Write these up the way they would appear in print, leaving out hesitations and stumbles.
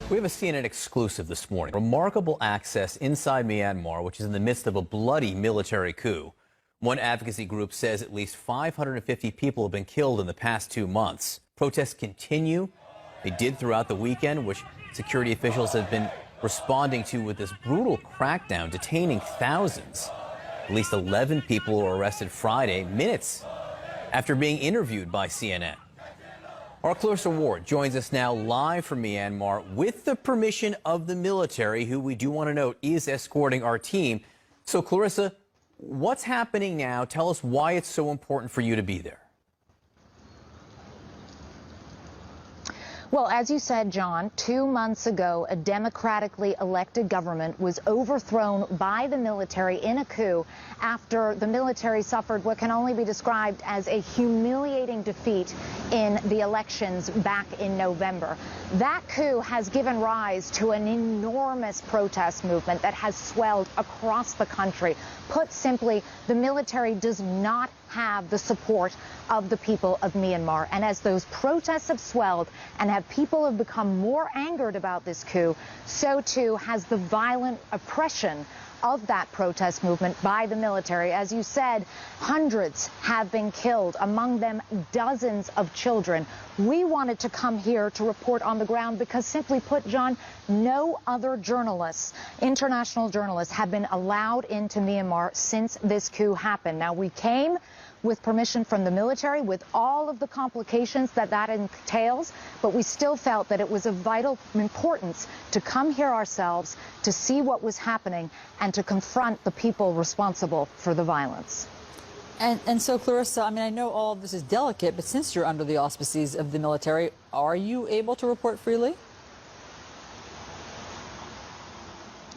We have a CNN exclusive this morning. Remarkable access inside Myanmar, which is in the midst of a bloody military coup. One advocacy group says at least 550 people have been killed in the past 2 months. Protests continue. They did throughout the weekend, which security officials have been responding to with this brutal crackdown, detaining thousands. At least 11 people were arrested Friday, minutes after being interviewed by CNN. Our Clarissa Ward joins us now live from Myanmar with the permission of the military, who we do want to note is escorting our team. So, Clarissa, what's happening now? Tell us why it's so important for you to be there. Well, as you said, John, 2 months ago, a democratically elected government was overthrown by the military in a coup after the military suffered what can only be described as a humiliating defeat in the elections back in November. That coup has given rise to an enormous protest movement that has swelled across the country. Put simply, the military does not have the support of the people of Myanmar. And as those protests have swelled and people have become more angered about this coup, so too has the violent oppression of that protest movement by the military. As you said, hundreds have been killed, among them dozens of children. We wanted to come here to report on the ground because, simply put, John, no other journalists, international journalists, have been allowed into Myanmar since this coup happened. Now, we came with permission from the military, with all of the complications that entails, but we still felt that it was of vital importance to come here ourselves, to see what was happening, and to confront the people responsible for the violence. And so, Clarissa, I mean, I know all of this is delicate, but since you're under the auspices of the military, are you able to report freely?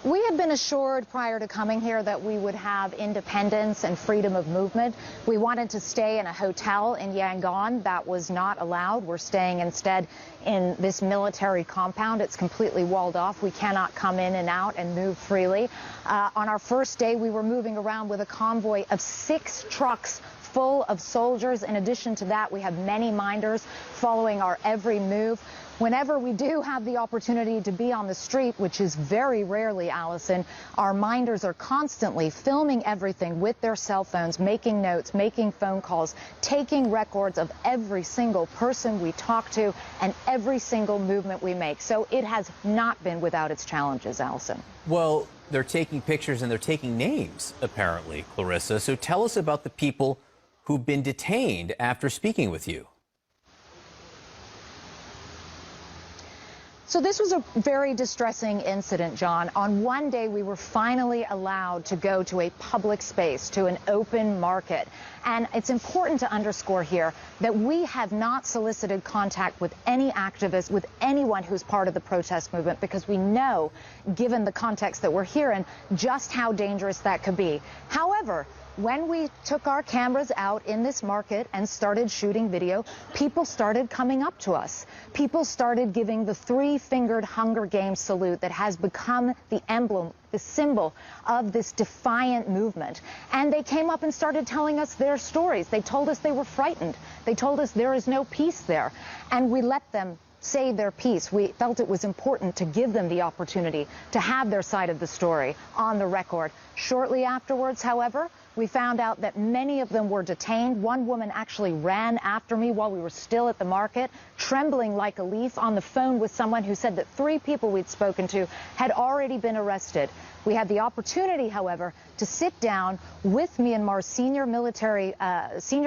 We had been assured prior to coming here that we would have independence and freedom of movement. We wanted to stay in a hotel in Yangon. That was not allowed. We're staying instead in this military compound. It's completely walled off. We cannot come in and out and move freely. On our first day, we were moving around with a convoy of 6 trucks full of soldiers. In addition to that, we have many minders following our every move. Whenever we do have the opportunity to be on the street, which is very rarely, Allison, our minders are constantly filming everything with their cell phones, making notes, making phone calls, taking records of every single person we talk to and every single movement we make. So it has not been without its challenges, Allison. Well, they're taking pictures and they're taking names, apparently, Clarissa. So tell us about the people who've been detained after speaking with you. So this was a very distressing incident, John. On one day, we were finally allowed to go to a public space, to an open market. And it's important to underscore here that we have not solicited contact with any activists, with anyone who's part of the protest movement, because we know, given the context that we're here in, just how dangerous that could be. However, when we took our cameras out in this market and started shooting video, people started coming up to us. People started giving the 3-fingered Hunger Games salute that has become the emblem, the symbol of this defiant movement. And they came up and started telling us their stories. They told us they were frightened. They told us there is no peace there. And we let them say their piece. We felt it was important to give them the opportunity to have their side of the story on the record. Shortly afterwards, however, we found out that many of them were detained. One woman actually ran after me while we were still at the market, trembling like a leaf, on the phone with someone who said that 3 people we'd spoken to had already been arrested. We had the opportunity, however, to sit down with Myanmar's senior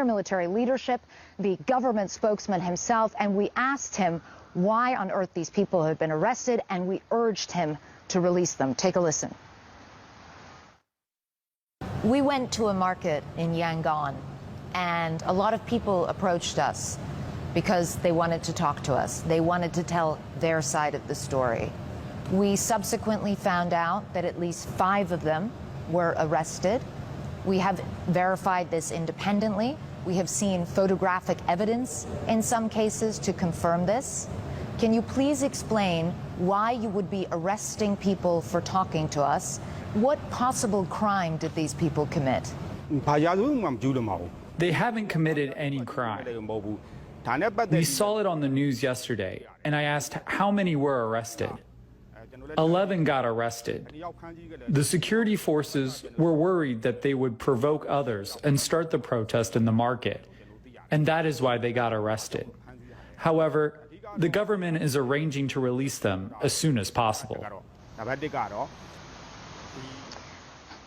military leadership, the government spokesman himself, and we asked him why on earth these people had been arrested, and we urged him to release them. Take a listen. We went to a market in Yangon, and a lot of people approached us because they wanted to talk to us. They wanted to tell their side of the story. We subsequently found out that at least 5 of them were arrested. We have verified this independently. We have seen photographic evidence in some cases to confirm this. Can you please explain why you would be arresting people for talking to us? What possible crime did these people commit? They haven't committed any crime. We saw it on the news yesterday, and I asked how many were arrested. 11 got arrested. The security forces were worried that they would provoke others and start the protest in the market, and that is why they got arrested. However, the government is arranging to release them as soon as possible.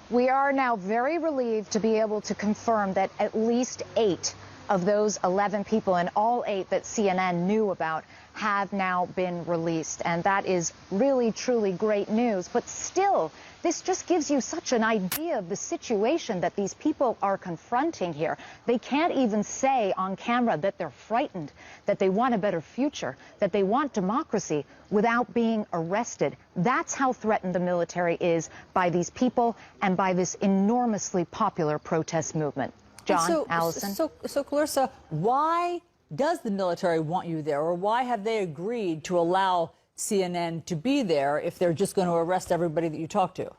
We are now very relieved to be able to confirm that at least 8 of those 11 people, and all 8 that CNN knew about, have now been released. And that is really, truly great news. But still, this just gives you such an idea of the situation that these people are confronting here. They can't even say on camera that they're frightened, that they want a better future, that they want democracy without being arrested. That's how threatened the military is by these people and by this enormously popular protest movement. John, Allison. So Clarissa, why does the military want you there, or why have they agreed to allow CNN to be there if they're just going to arrest everybody that you talk to?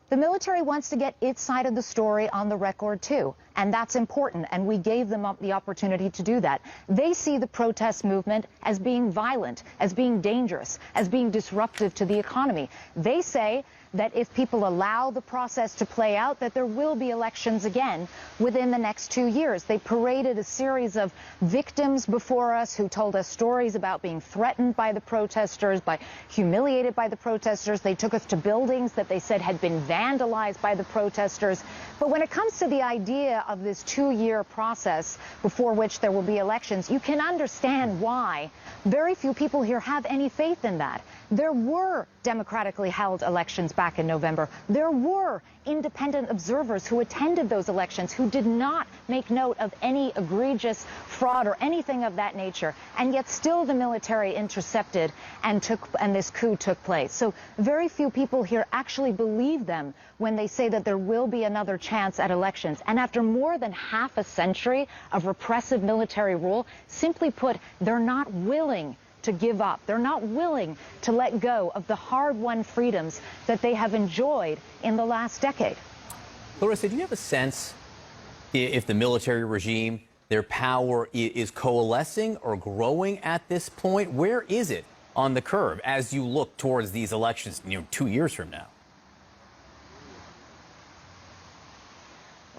The military wants to get its side of the story on the record, too, and that's important, and we gave them the opportunity to do that. They see the protest movement as being violent, as being dangerous, as being disruptive to the economy. They say that if people allow the process to play out, that there will be elections again within the next 2 years. They paraded a series of victims before us who told us stories about being threatened by the protesters, humiliated by the protesters. They took us to buildings that they said had been vandalized by the protesters. But when it comes to the idea of this 2-year process before which there will be elections, you can understand why very few people here have any faith in that. There were democratically held elections back in November. There were independent observers who attended those elections who did not make note of any egregious fraud or anything of that nature. And yet still the military intercepted and this coup took place. So very few people here actually believe them when they say that there will be another chance at elections. And after more than half a century of repressive military rule, simply put, they're not willing to give up. They're not willing to let go of the hard-won freedoms that they have enjoyed in the last decade. Clarissa, do you have a sense if the military regime, their power is coalescing or growing at this point? Where is it on the curve as you look towards these elections, 2 years from now?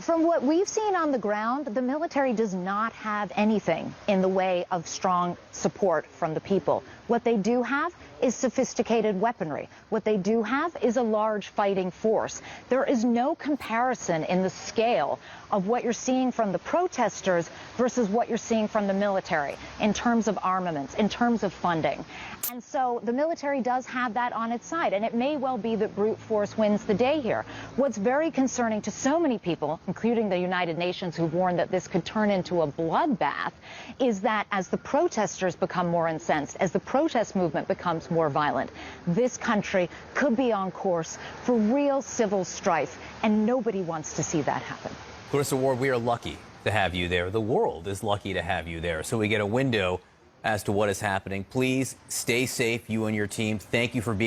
From what we've seen on the ground, the military does not have anything in the way of strong support from the people. What they do have is sophisticated weaponry. What they do have is a large fighting force. There is no comparison in the scale of what you're seeing from the protesters versus what you're seeing from the military in terms of armaments, in terms of funding. And so the military does have that on its side, and it may well be that brute force wins the day here. What's very concerning to so many people, including the United Nations, who warned that this could turn into a bloodbath, is that as the protesters become more incensed, as the protest movement becomes more violent, this country could be on course for real civil strife, and nobody wants to see that happen. Clarissa Ward, we are lucky to have you there. The world is lucky to have you there. So we get a window as to what is happening. Please stay safe, you and your team. Thank you for being